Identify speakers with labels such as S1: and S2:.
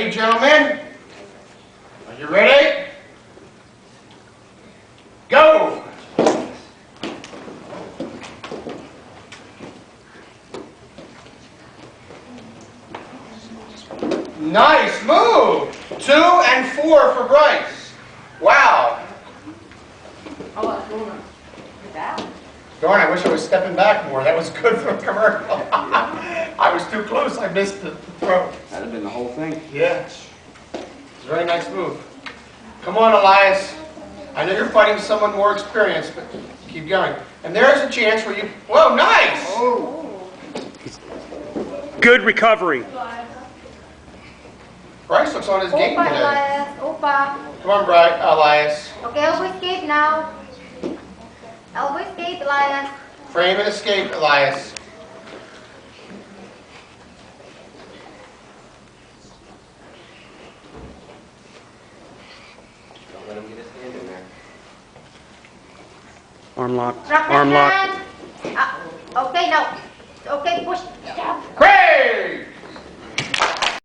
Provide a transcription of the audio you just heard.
S1: Ready, gentlemen? Are you ready? Go! Nice move! 2 and 4 for Bryce. Wow. Darn, I wish I was stepping back more. That was good for a commercial. I was too close. I missed the throw.
S2: That'd have been the whole thing.
S1: Yeah. It's a very nice move. Come on, Elias. I know you're fighting someone more experienced, but keep going. And there's a chance where you... Whoa, nice!
S2: Oh.
S3: Good recovery.
S1: Bryce looks on his game
S4: Opa,
S1: today.
S4: Elias. Opa.
S1: Come on, Elias.
S4: Okay, elbow escape now. Elbow escape, Elias.
S1: Frame and escape, Elias.
S2: Don't let him get his hand in there.
S3: Arm lock.
S4: Drop that
S3: Arm lock.
S4: hand. Okay, now. Okay, push. Down.
S1: Great!